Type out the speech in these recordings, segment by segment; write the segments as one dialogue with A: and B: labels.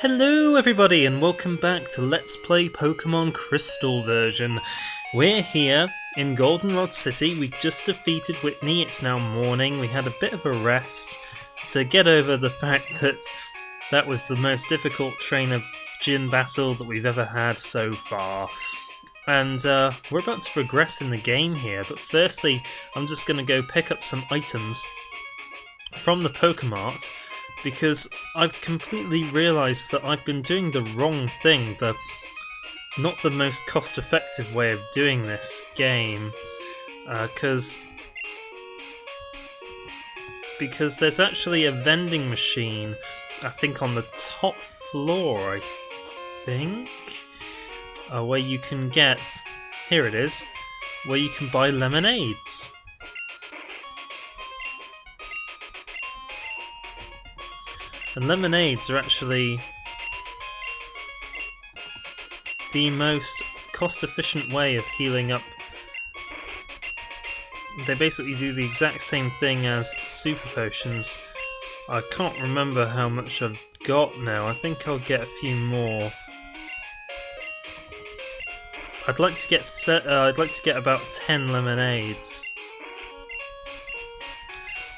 A: Hello everybody and welcome back to Let's Play Pokémon Crystal version. We're here in Goldenrod City. We've just defeated Whitney. It's now morning. We had a bit of a rest to get over the fact that that was the most difficult trainer gym battle that we've ever had so far. And we're about to progress in the game here, but firstly I'm just going to go pick up some items from the Pokemart, because I've completely realised that I've been doing the wrong thing, not the most cost-effective way of doing this game, because there's actually a vending machine, I think on the top floor, where you can get, here it is, where you can buy lemonades. And lemonades are actually the most cost-efficient way of healing up. They basically do the exact same thing as super potions. I can't remember how much I've got now. I think I'll get a few more. I'd like to get about 10 lemonades,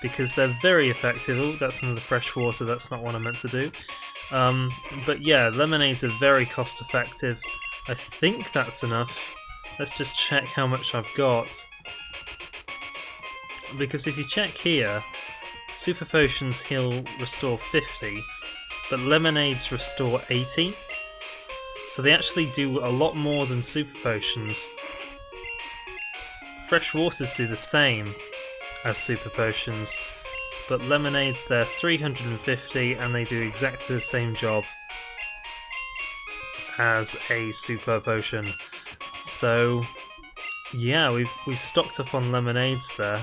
A: because they're very effective. Oh, that's another fresh water, that's not what I meant to do. But yeah, lemonades are very cost effective. I think that's enough. Let's just check how much I've got. Because if you check here, super potions restore 50, but lemonades restore 80. So they actually do a lot more than super potions. Fresh waters do the same as super potions, but lemonades, they're 350 and they do exactly the same job as a super potion. So yeah, we've stocked up on lemonades there.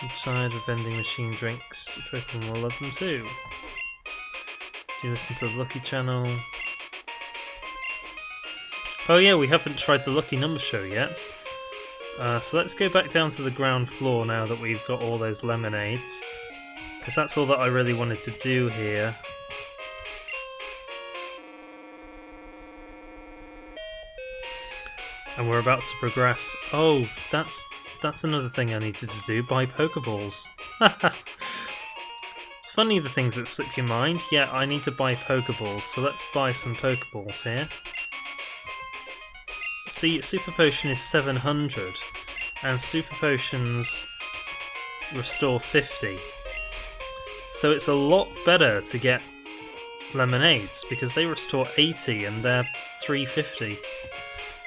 A: I'm tired of vending machine drinks. Pokemon will love them too. Do you listen to the Lucky channel? Oh yeah, we haven't tried the Lucky Number Show yet. So let's go back down to the ground floor now that we've got all those lemonades, because that's all that I really wanted to do here. And we're about to progress. Oh, that's another thing I needed to do, buy Pokeballs. It's funny the things that slip your mind. Yeah, I need to buy Pokeballs, so let's buy some Pokeballs here. See, Super Potion is 700, and Super Potions restore 50. So it's a lot better to get lemonades, because they restore 80 and they're 350.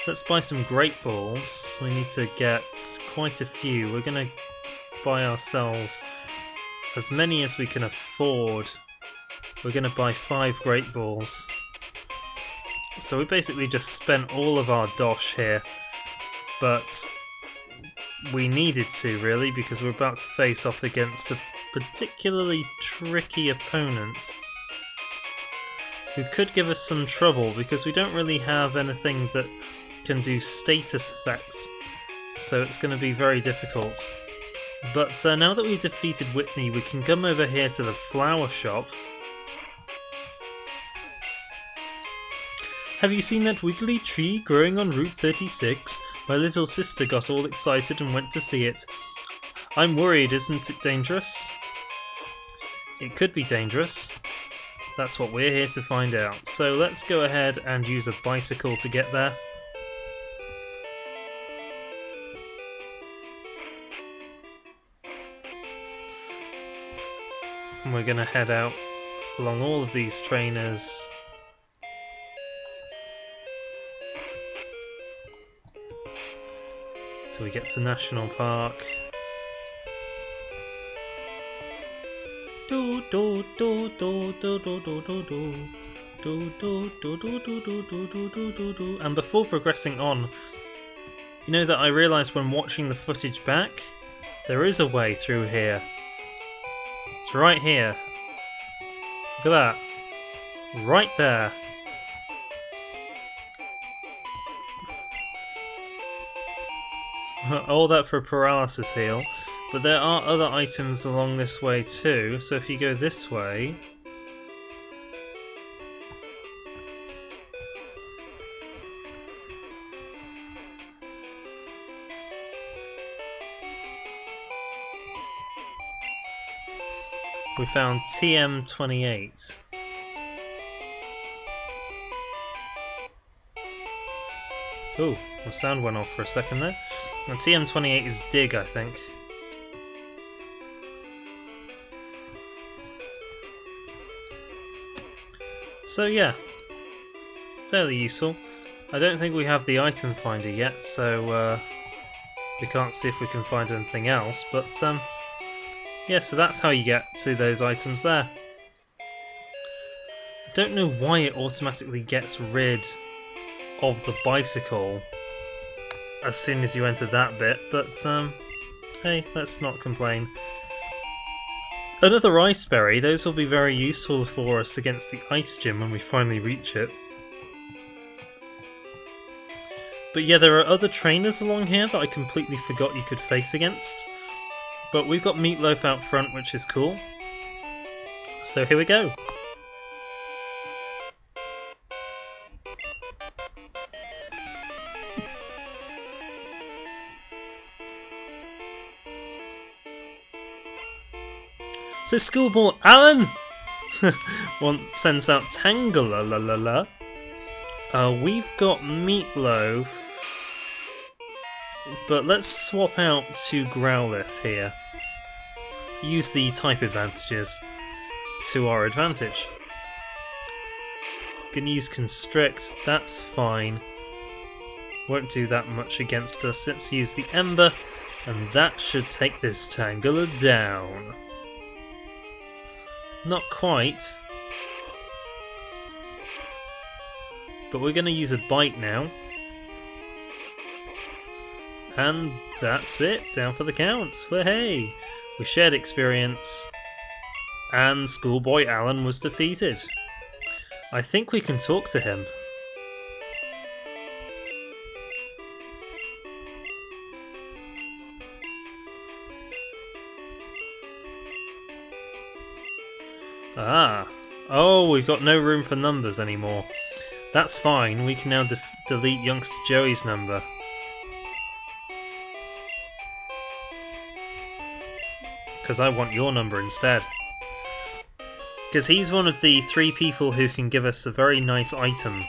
A: Let's buy some Great Balls. We need to get quite a few. We're going to buy ourselves as many as we can afford. We're going to buy 5 Great Balls. So we basically just spent all of our dosh here, but we needed to really, because we're about to face off against a particularly tricky opponent who could give us some trouble, because we don't really have anything that can do status effects, so it's going to be very difficult. But now that we've defeated Whitney, we can come over here to the flower shop. Have you seen that wiggly tree growing on Route 36? My little sister got all excited and went to see it. I'm worried, isn't it dangerous? It could be dangerous. That's what we're here to find out. So let's go ahead and use a bicycle to get there. And we're going to head out along all of these trainers. We get to National Park. And before progressing on, you know that I realised when watching the footage back, there is a way through here. It's right here. Look at that. Right there. All that for paralysis heal, but there are other items along this way too, so if you go this way, we found TM28. Oh, my sound went off for a second there. And TM28 is dig, I think. So yeah, fairly useful. I don't think we have the item finder yet, so we can't see if we can find anything else, but yeah, so that's how you get to those items there. I don't know why it automatically gets rid of the bicycle as soon as you enter that bit, but hey, let's not complain. Another ice berry, those will be very useful for us against the ice gym when we finally reach it. But yeah, there are other trainers along here that I completely forgot you could face against. But we've got Meatloaf out front, which is cool. So here we go. So Schoolboy Alan sends out Tangela. We've got Meatloaf, but let's swap out to Growlithe here. Use the type advantages to our advantage. Gonna use Constrict, that's fine. Won't do that much against us. Let's use the Ember, and that should take this Tangela down. Not quite. But we're going to use a Bite now. And that's it. Down for the count. Hey! We shared experience. And Schoolboy Alan was defeated. I think we can talk to him. Ah. Oh, we've got no room for numbers anymore. That's fine, we can now delete youngster Joey's number. Because I want your number instead. Because he's one of the 3 people who can give us a very nice item.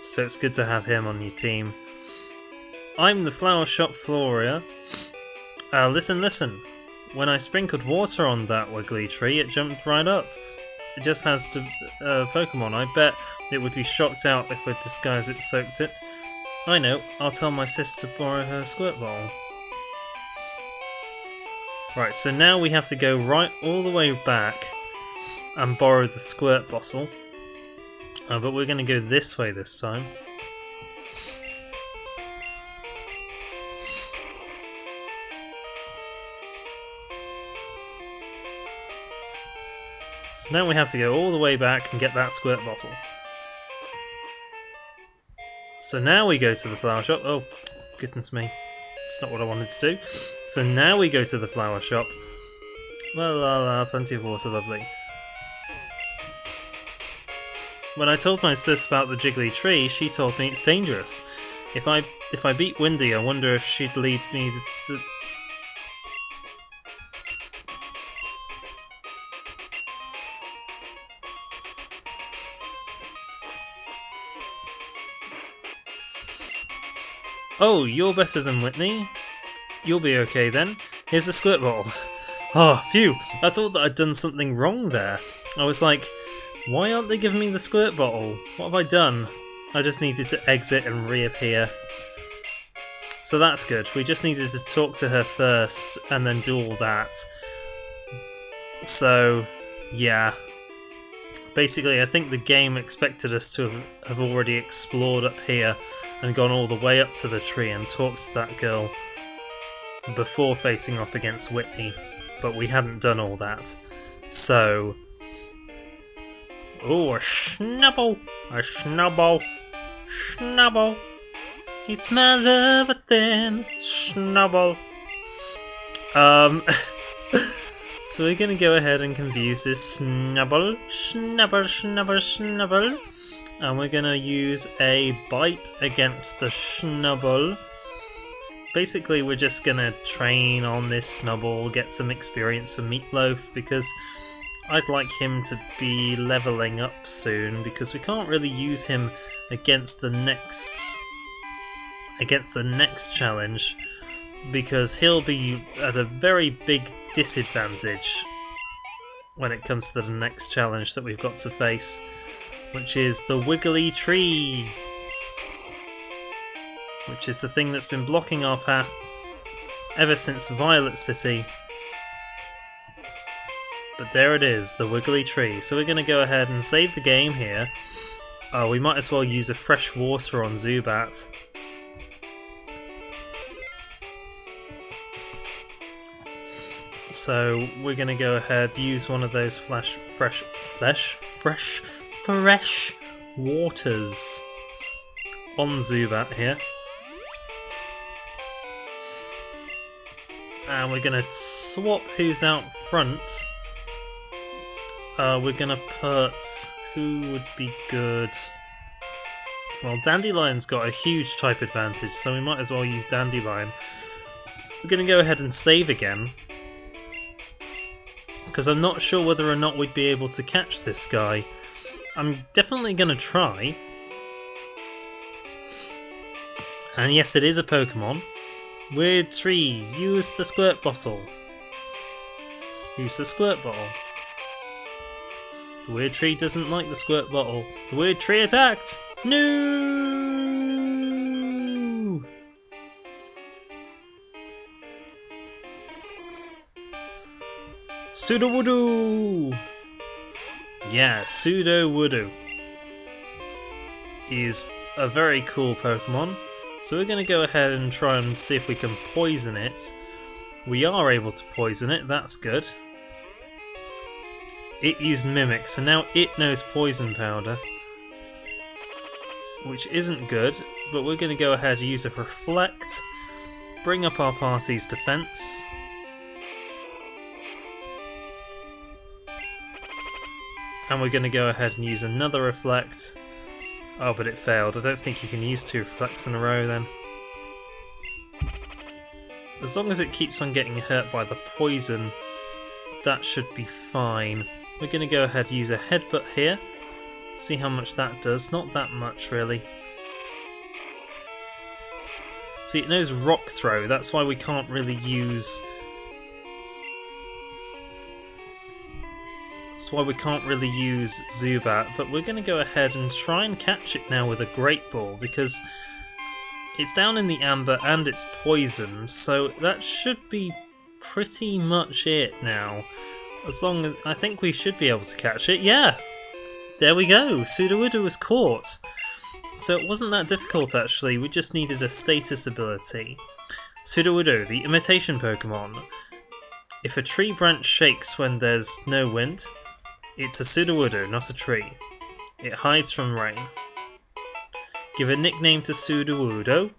A: So it's good to have him on your team. I'm the flower shop Floria. Listen. When I sprinkled water on that wiggly tree, it jumped right up. It just has to Pokemon. I bet it would be shocked out if a disguise it soaked it. I know, I'll tell my sister to borrow her squirt bottle. Right, so now we have to go right all the way back and borrow the squirt bottle. But we're going to go this way this time. So now we have to go all the way back and get that squirt bottle. So now we go to the flower shop. Oh, goodness me. That's not what I wanted to do. So now we go to the flower shop. Well, plenty of water, lovely. When I told my sis about the jiggly tree, she told me it's dangerous. If I beat Windy, I wonder if she'd lead me to... Oh, you're better than Whitney? You'll be okay then. Here's the squirt bottle. Oh, phew! I thought that I'd done something wrong there. I was like, why aren't they giving me the squirt bottle? What have I done? I just needed to exit and reappear. So that's good. We just needed to talk to her first and then do all that. So, yeah. Basically, I think the game expected us to have already explored up here and gone all the way up to the tree and talked to that girl before facing off against Whitney, but we hadn't done all that. So... Oh, a Schnubble! A Schnubble! Schnubble! It's my love then, Schnubble! So we're gonna go ahead and confuse this Schnubble, and we're gonna use a Bite against the Schnubble, basically we're just gonna train on this Snubble, get some experience for Meatloaf, because I'd like him to be leveling up soon, because we can't really use him against the next challenge, because he'll be at a very big disadvantage when it comes to the next challenge that we've got to face, which is the Wiggly Tree, which is the thing that's been blocking our path ever since Violet City. But there it is, the Wiggly Tree. So we're going to go ahead and save the game here. Oh, we might as well use a fresh water on Zubat. So we're going to go ahead, use one of those fresh waters on Zubat here. And we're going to swap who's out front. We're going to put... who would be good? Well, Dandelion's got a huge type advantage, so we might as well use Dandelion. We're going to go ahead and save again, because I'm not sure whether or not we'd be able to catch this guy. I'm definitely going to try. And yes, it is a Pokémon. Weird Tree, use the Squirt Bottle. Use the Squirt Bottle. The Weird Tree doesn't like the Squirt Bottle. The Weird Tree attacked! No! Sudowoodo! Yeah, Sudowoodo is a very cool Pokemon. So we're going to go ahead and try and see if we can poison it. We are able to poison it, that's good. It used Mimic, so now it knows Poison Powder, which isn't good, but we're going to go ahead and use a Reflect, bring up our party's defense. And we're going to go ahead and use another Reflect. Oh, but it failed. I don't think you can use 2 Reflects in a row then. As long as it keeps on getting hurt by the poison, that should be fine. We're going to go ahead and use a Headbutt here. See how much that does. Not that much, really. See, it knows Rock Throw. That's why we can't really use... That's why we can't really use Zubat, but we're going to go ahead and try and catch it now with a Great Ball, because it's down in the Amber and it's poisoned, so that should be pretty much it now. As long as... I think we should be able to catch it. Yeah! There we go! Sudowoodo was caught. So it wasn't that difficult actually, we just needed a status ability. Sudowoodo, the imitation Pokemon. If a tree branch shakes when there's no wind, it's a Sudowoodo, not a tree. It hides from rain. Give a nickname to Sudowoodo.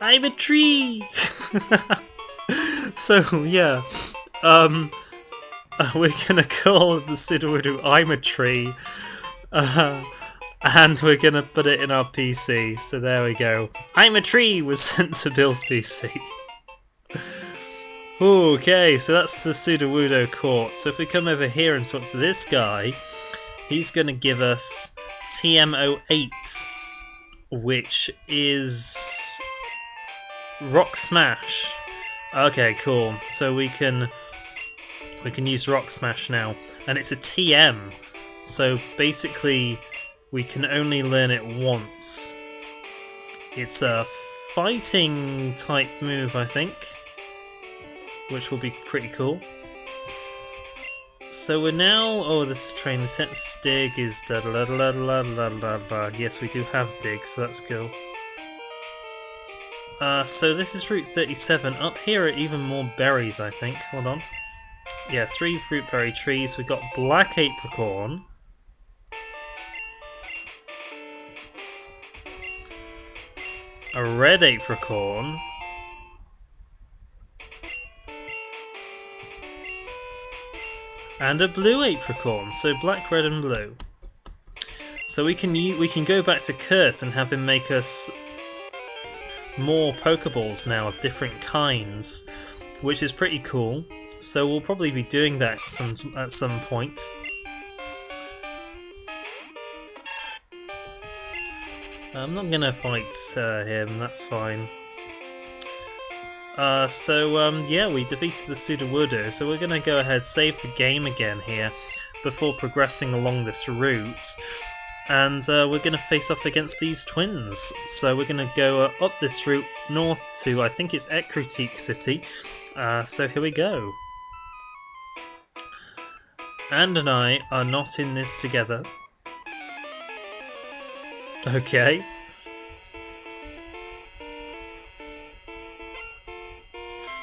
A: I'm a tree! So, yeah. We're gonna call the Sudowoodo I'm a tree. And we're gonna put it in our PC. So there we go. I'm a tree was sent to Bill's PC. Okay, so that's the Sudowoodo caught. So if we come over here and talk to this guy, he's gonna give us TM08, which is... Rock Smash. Okay, cool. So we can use Rock Smash now, and it's a TM. So basically, we can only learn it once. It's a fighting type move, I think, which will be pretty cool. So we're now... Oh, this train sets dig is... Da -da -da -da -da -da -da -da. Yes, we do have dig, so that's cool. So this is Route 37. Up here are even more berries, I think. Hold on. Yeah, 3 fruit berry trees. We've got black apricorn. A red apricorn. And a blue apricorn. So black, red and blue. So we can go back to Kurt and have him make us more Pokeballs now of different kinds, which is pretty cool. So we'll probably be doing that at some point. I'm not gonna fight him, that's fine. Yeah, we defeated the Sudowoodo, so we're gonna go ahead, save the game again here before progressing along this route. And we're going to face off against these twins. So we're going to go up this route north to, I think it's Ecruteak City. So here we go. And I are not in this together. Okay.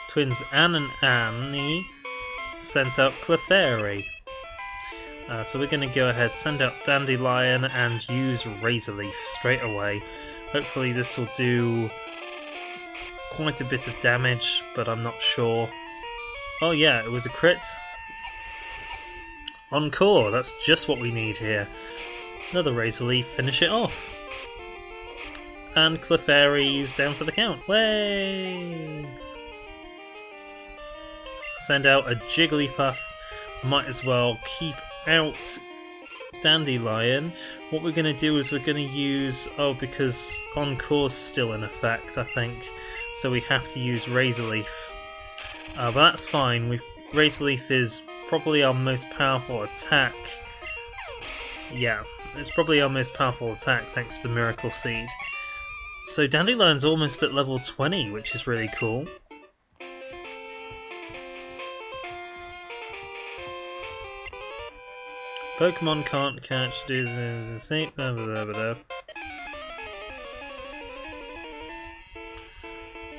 A: Twins Anne and Annie sent out Clefairy. So we're going to go ahead, send out Dandelion and use Razor Leaf straight away. Hopefully this will do quite a bit of damage, but I'm not sure. Oh yeah, it was a crit. Encore, that's just what we need here. Another Razor Leaf, finish it off. And Clefairy's down for the count. Way! Send out a Jigglypuff. Might as well keep out Dandelion. What we're going to do is we're going to use... Oh, because Encore's still in effect, I think. So we have to use Razor Leaf. But that's fine. Razor Leaf is probably our most powerful attack. Yeah, it's probably our most powerful attack thanks to Miracle Seed. So Dandelion's almost at level 20, which is really cool. Pokemon can't catch, do the same, blah, blah, blah, blah.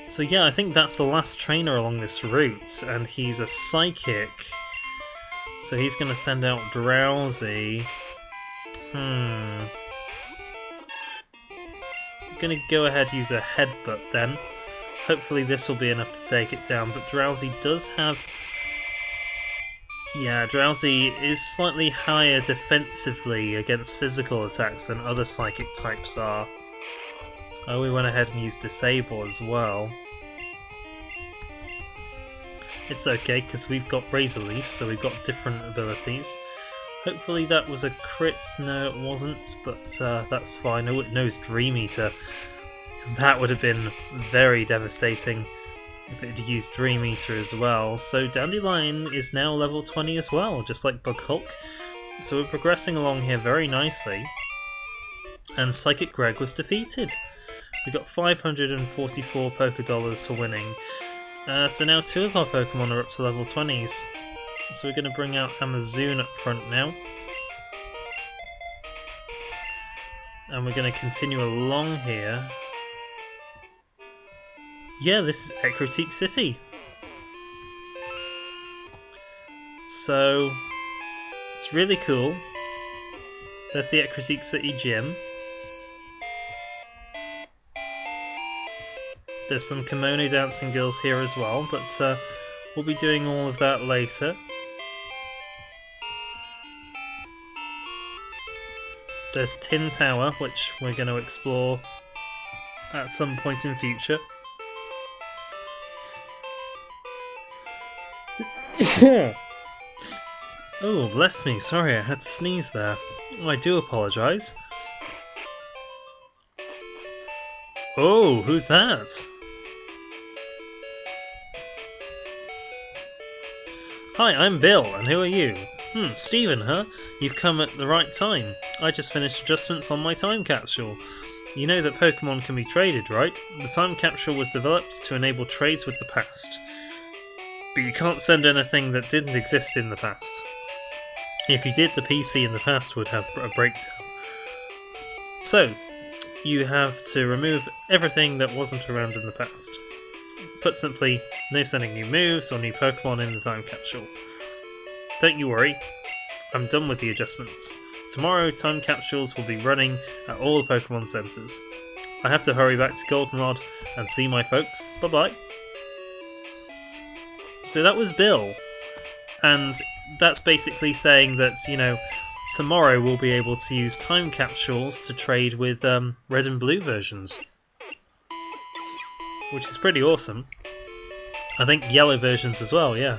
A: So yeah, I think that's the last trainer along this route, and he's a Psychic. So he's going to send out Drowsy. I'm going to go ahead and use a Headbutt then. Hopefully this will be enough to take it down, but Drowsy does have... Yeah, Drowsy is slightly higher defensively against physical attacks than other Psychic types are. Oh, we went ahead and used Disable as well. It's okay, because we've got Razor Leaf, so we've got different abilities. Hopefully that was a crit. No, it wasn't, but that's fine. Oh, it knows Dream Eater. That would have been very devastating if it had used Dream Eater as well. So Dandelion is now level 20 as well, just like Bug Hulk. So we're progressing along here very nicely. And Psychic Greg was defeated. We got 544 Pokédollars for winning. So now 2 of our Pokemon are up to level 20s. So we're going to bring out Amazoon up front now. And we're going to continue along here. Yeah, this is Ecruteak City. So, it's really cool. There's the Ecruteak City gym. There's some kimono dancing girls here as well, but we'll be doing all of that later. There's Tin Tower, which we're going to explore at some point in future. Oh, bless me, sorry, I had to sneeze there. Oh, I do apologise. Oh, who's that? Hi, I'm Bill, and who are you? Steven, huh? You've come at the right time. I just finished adjustments on my time capsule. You know that Pokemon can be traded, right? The time capsule was developed to enable trades with the past. But you can't send anything that didn't exist in the past. If you did, the PC in the past would have a breakdown. So, you have to remove everything that wasn't around in the past. Put simply, no sending new moves or new Pokemon in the time capsule. Don't you worry, I'm done with the adjustments. Tomorrow, time capsules will be running at all the Pokemon centres. I have to hurry back to Goldenrod and see my folks. Bye bye. So that was Bill, and that's basically saying that, you know, tomorrow we'll be able to use time capsules to trade with red and blue versions, which is pretty awesome. I think yellow versions as well, yeah.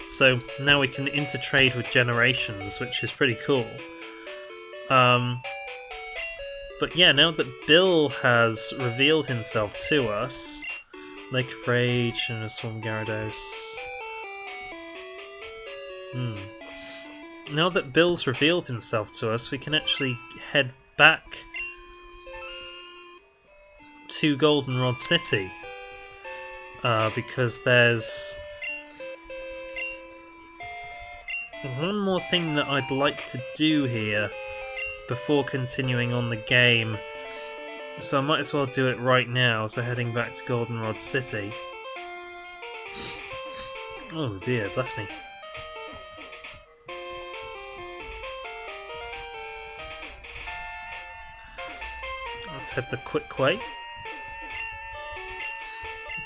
A: So now we can intertrade with generations, which is pretty cool. But yeah, now that Bill has revealed himself to us, Lake of Rage and a Swarm Gyarados. Now that Bill's revealed himself to us, we can actually head back to Goldenrod City, because there's one more thing that I'd like to do here before continuing on the game, so I might as well do it right now. So heading back to Goldenrod City. Oh dear, bless me. Let's head the quick way.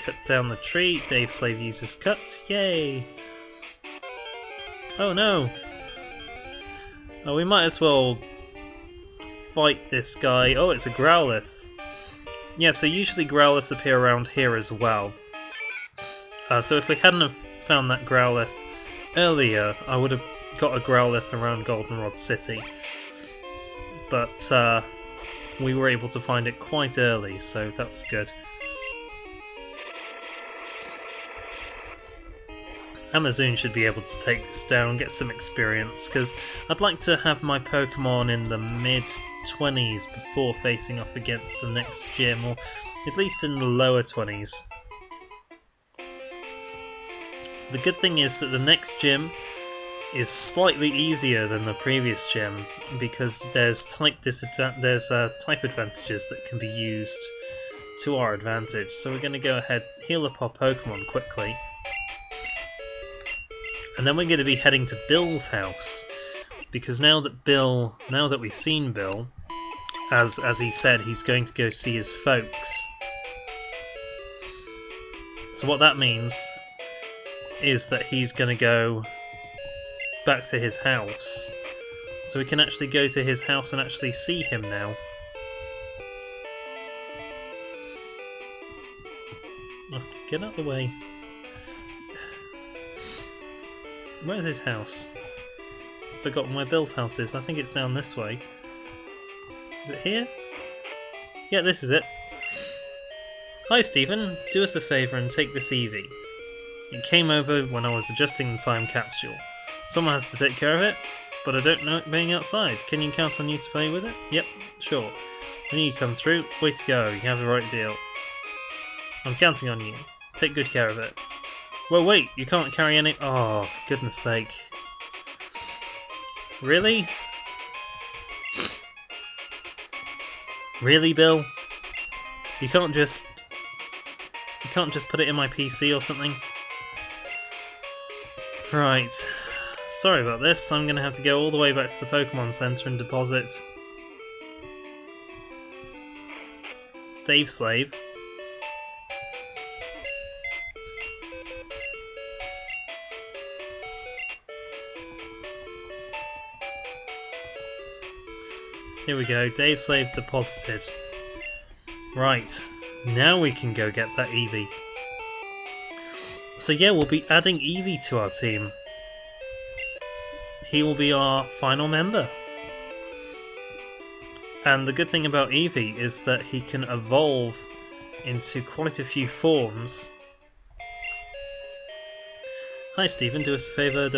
A: Cut down the tree. Dave Slave uses cut. Yay! Oh no! Oh, we might as well fight this guy. Oh, it's a Growlithe. Yeah, so usually Growlithes appear around here as well. So if we hadn't have found that Growlithe earlier, I would have got a Growlithe around Goldenrod City. But we were able to find it quite early, so that was good. Amazon should be able to take this down, get some experience, because I'd like to have my Pokemon in the mid-20s before facing off against the next gym, or at least in the lower 20s. The good thing is that the next gym is slightly easier than the previous gym, because there's type advantages that can be used to our advantage. So we're going to go ahead, heal up our Pokemon quickly. And then we're going to be heading to Bill's house, because now that we've seen Bill, as he said, he's going to go see his folks. So what that means is that he's going to go back to his house. So we can actually go to his house and actually see him now. Oh, get out of the way. Where's his house? I've forgotten where Bill's house is. I think it's down this way. Is it here? Yeah, this is it. Hi Stephen, do us a favour and take this Eevee. It came over when I was adjusting the time capsule. Someone has to take care of it, but I don't know it being outside. Can you count on you to play with it? Yep, sure. When you come through, way to go, you have the right deal. I'm counting on you. Take good care of it. Well, wait, you can't carry any... Oh, for goodness sake. Really? Really, Bill? You can't just put it in my PC or something? Right. Sorry about this. I'm going to have to go all the way back to the Pokemon Center and deposit Dave Slave. Here we go, Dave Slave deposited. Right, now we can go get that Eevee. So yeah, we'll be adding Eevee to our team. He will be our final member. And the good thing about Eevee is that he can evolve into quite a few forms. Hi Stephen, do us a favour.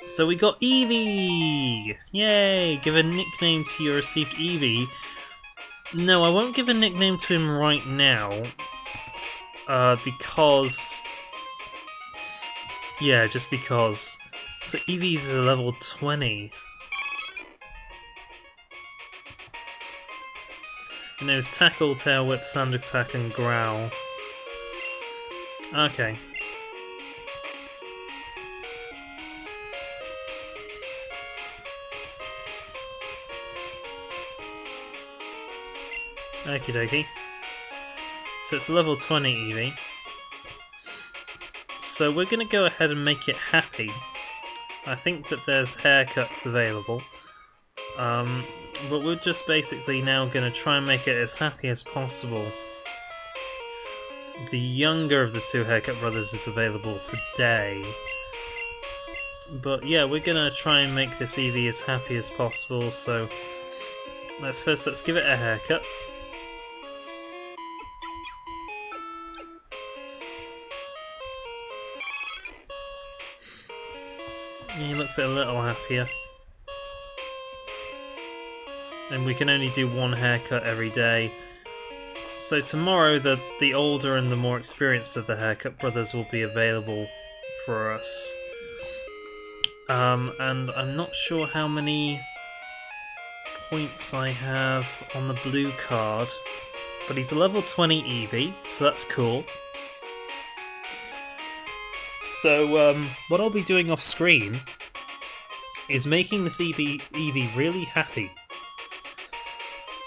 A: So we got Eevee! Yay! Give a nickname to your received Eevee No, I won't give a nickname to him right now, because... Yeah, just because. So Eevee's a level 20. It knows Tackle, Tail Whip, Sand Attack, and Growl. Okay. Okie dokie. So it's a level 20 Eevee. So we're going to go ahead and make it happy. I think that there's haircuts available. But we're just basically now going to try and make it as happy as possible. The younger of the two haircut brothers is available today. But yeah, we're going to try and make this Eevee as happy as possible, so let's give it a haircut. He looks a little happier. And we can only do one haircut every day. So tomorrow the older and the more experienced of the haircut brothers will be available for us. And I'm not sure how many points I have on the blue card, but he's a level 20 Eevee, so that's cool. So what I'll be doing off screen is making this Eevee really happy.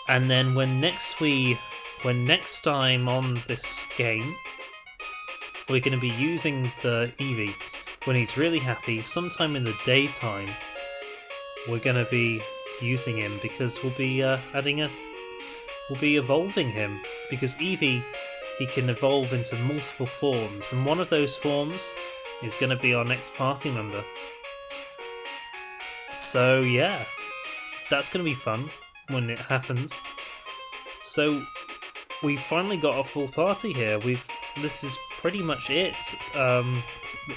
A: And then when next time on this game, we're going to be using the Eevee when he's really happy, sometime in the daytime, we're going to be using him because we'll be evolving him, because Eevee, he can evolve into multiple forms, and one of those forms is going to be our next party member. So yeah, that's going to be fun when it happens. So we finally got a full party here. This is pretty much it.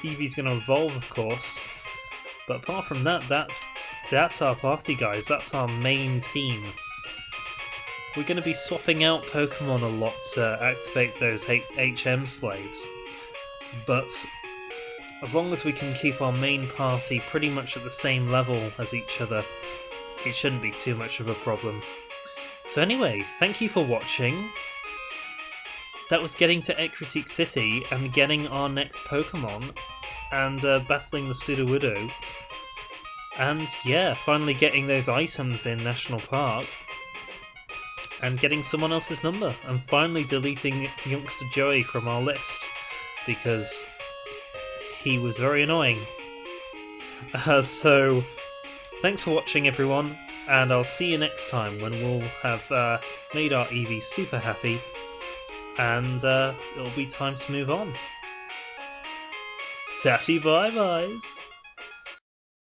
A: Eevee's going to evolve, of course, but apart from that, that's our party, guys. That's our main team. We're going to be swapping out Pokemon a lot to activate those HM slaves, but as long as we can keep our main party pretty much at the same level as each other, it shouldn't be too much of a problem. So anyway, thank you for watching. That was getting to Ecruteak City and getting our next Pokemon, and battling the Sudowoodo, and yeah, finally getting those items in National Park, and getting someone else's number, and finally deleting Youngster Joey from our list, because he was very annoying. So, thanks for watching, everyone, and I'll see you next time when we'll have made our Eevee super happy, and it'll be time to move on. Tatty bye-byes!